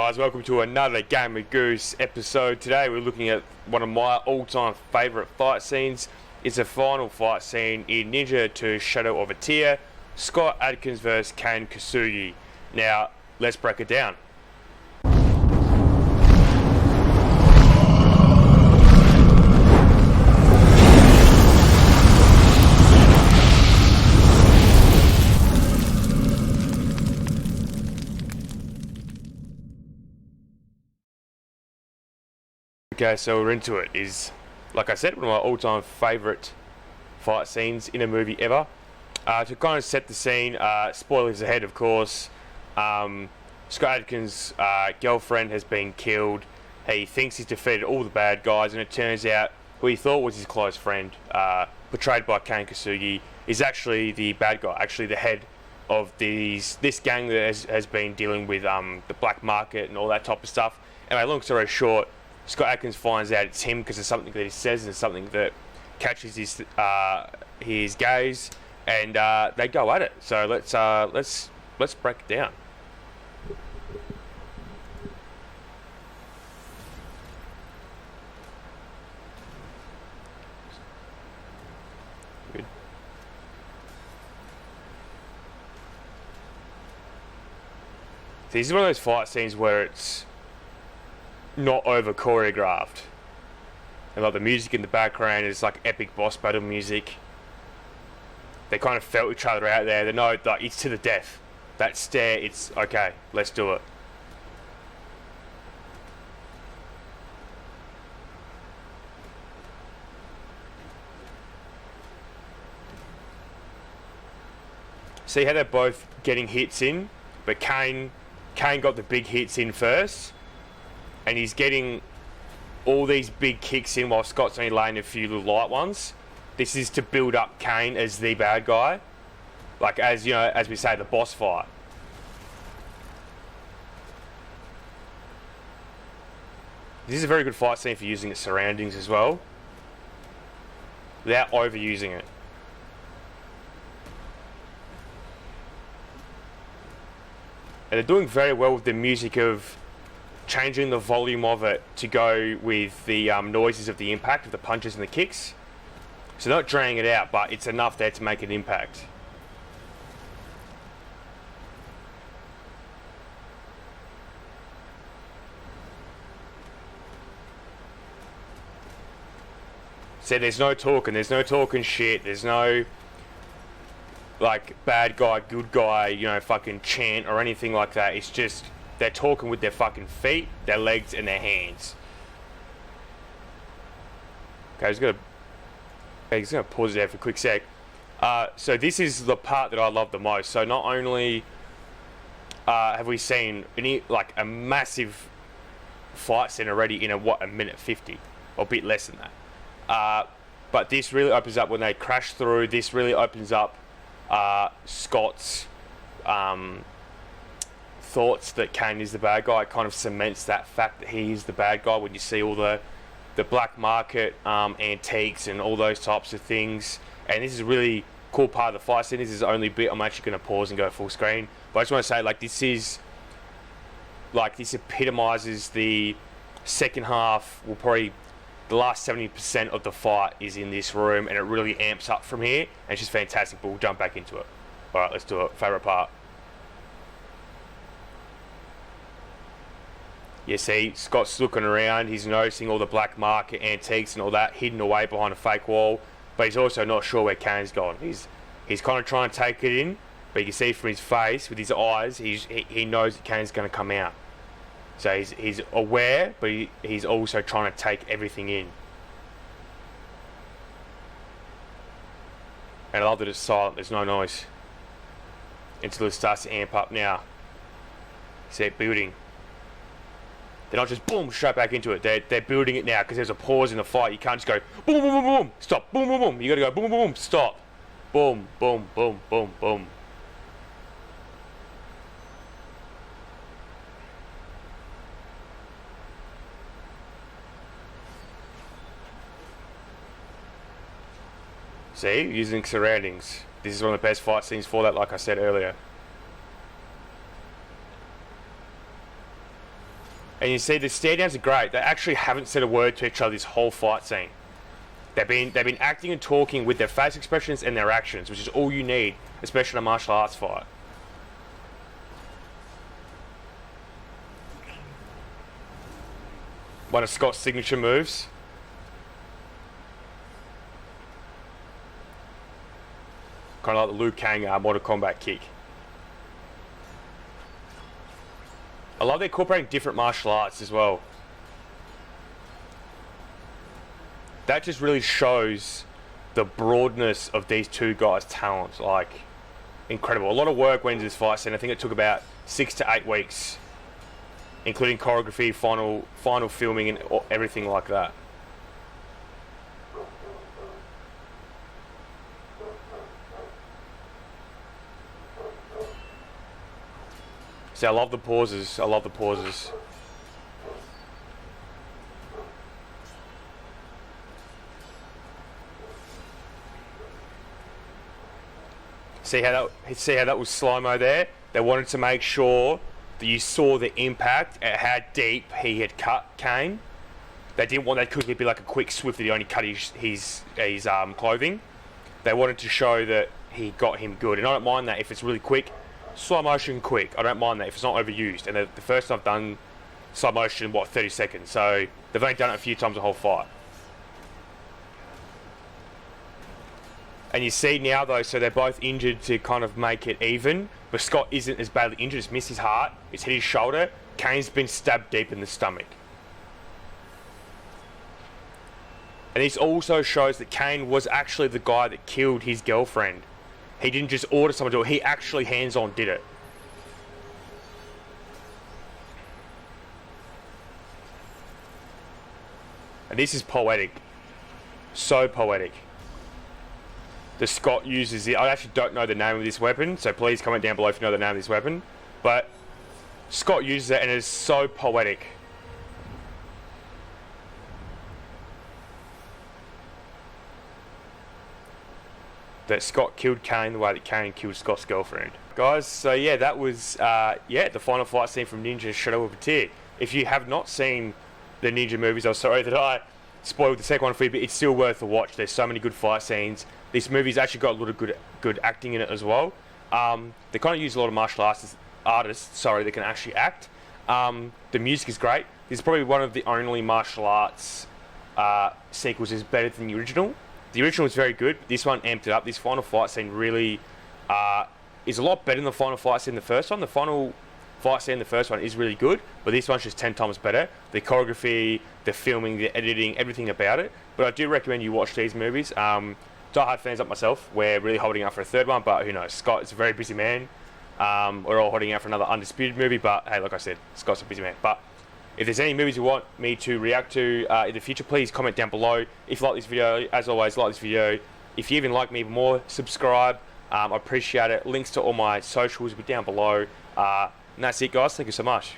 guys, welcome to another Game of Goose episode. Today we're looking at one of my all-time favourite fight scenes. It's a final fight scene in Ninja 2 Shadow of a Tear, Scott Adkins vs Kane Kosugi. Now, let's break it down. Okay, so we're into it. Is, like I said, one of my all-time favourite fight scenes in a movie ever. To kind of set the scene, spoilers ahead, of course. Scott Adkins' girlfriend has been killed. He thinks he's defeated all the bad guys, and it turns out who he thought was his close friend, portrayed by Kane Kosugi, is actually the bad guy, actually the head of this gang that has been dealing with the black market and all that type of stuff. Anyway, long story short, Scott Adkins finds out it's him because of something that he says and something that catches his gaze, and they go at it. So let's break it down. Good. This is one of those fight scenes where it's not over choreographed, and like the music in the background is like epic boss battle music. They kind of felt each other out there. They know that it's to the death. That stare, it's okay, let's do it. See how they're both getting hits in, but Kane got the big hits in first, and he's getting all these big kicks in while Scott's only laying a few little light ones. This is to build up Kane as the bad guy, like, as you know, as we say, the boss fight. This is a very good fight scene for using its surroundings as well, without overusing it. And they're doing very well with the music of changing the volume of it to go with the noises of the impact of the punches and the kicks. So not draining it out, but it's enough there to make an impact. So there's no talking shit, there's no like bad guy, good guy, you know, fucking chant or anything like that. It's just they're talking with their fucking feet, their legs, and their hands. Okay, he's gonna pause it there for a quick sec. So this is the part that I love the most. So not only have we seen like a massive fight scene already in a minute 50, or a bit less than that. But this really opens up when they crash through. This really opens up Scott's thoughts that Kane is the bad guy. It kind of cements that fact that he is the bad guy when you see all the black market antiques and all those types of things. And this is a really cool part of the fight scene. This is the only bit I'm actually going to pause and go full screen. But I just want to say, like, this epitomizes the second half. Well, probably the last 70% of the fight is in this room, and it really amps up from here. And it's just fantastic. But we'll jump back into it. All right, let's do it. Favorite part. You see, Scott's looking around, he's noticing all the black market antiques and all that hidden away behind a fake wall, but he's also not sure where Kane's gone. He's kind of trying to take it in, but you can see from his face, with his eyes, he knows that Kane's going to come out. So he's aware, but he's also trying to take everything in. And I love that it's silent, there's no noise, until it starts to amp up now. See it building. They're not just boom, straight back into it. They're building it now because there's a pause in the fight. You can't just go boom, boom, boom, boom, stop, boom, boom, boom. You got to go boom, boom, boom, stop, boom, boom, boom, boom, boom. See, using surroundings. This is one of the best fight scenes for that, like I said earlier. And you see the stare downs are great. They actually haven't said a word to each other this whole fight scene. They've been acting and talking with their face expressions and their actions, which is all you need, especially in a martial arts fight. One of Scott's signature moves. Kind of like the Liu Kang Mortal Kombat kick. I love they're incorporating different martial arts as well. That just really shows the broadness of these two guys' talent. Like, incredible. A lot of work went into this fight scene. I think it took about 6 to 8 weeks, including choreography, final filming, and everything like that. See, I love the pauses. I love the pauses. See how that was slow-mo there? They wanted to make sure that you saw the impact at how deep he had cut Kane. They didn't want that quickly to be like a quick swift that he only cut his clothing. They wanted to show that he got him good. And I don't mind that if it's really quick. Slow motion quick, I don't mind that if it's not overused. And the first time I've done slow motion, 30 seconds. So they've only done it a few times the whole fight. And you see now though, so they're both injured to kind of make it even. But Scott isn't as badly injured. It's missed his heart. It's hit his shoulder. Kane's been stabbed deep in the stomach. And this also shows that Kane was actually the guy that killed his girlfriend. He didn't just order someone to do it. He actually hands-on did it. And this is poetic. So poetic. The Scott uses it. I actually don't know the name of this weapon, so please comment down below if you know the name of this weapon. But Scott uses it and it's so poetic. That Scott killed Kane the way that Kane killed Scott's girlfriend. Guys, so yeah, that was the final fight scene from Ninja Shadow of a Tear. If you have not seen the Ninja movies, I'm sorry that I spoiled the second one for you, but it's still worth a watch. There's so many good fight scenes. This movie's actually got a lot of good acting in it as well. They kind of use a lot of martial artists that can actually act. The music is great. This is probably one of the only martial arts sequels is better than the original. The original was very good. This one amped it up. This final fight scene really is a lot better than the final fight scene in the first one. The final fight scene in the first one is really good, but this one's just 10 times better. The choreography, the filming, the editing, everything about it. But I do recommend you watch these movies. Die-hard fans like myself, we're really holding out for a third one, but who knows? Scott is a very busy man. We're all holding out for another Undisputed movie, but hey, like I said, Scott's a busy man. But if there's any movies you want me to react to in the future, please comment down below. If you like this video, as always, like this video. If you even like me even more, subscribe. I appreciate it. Links to all my socials will be down below. And that's it, guys. Thank you so much.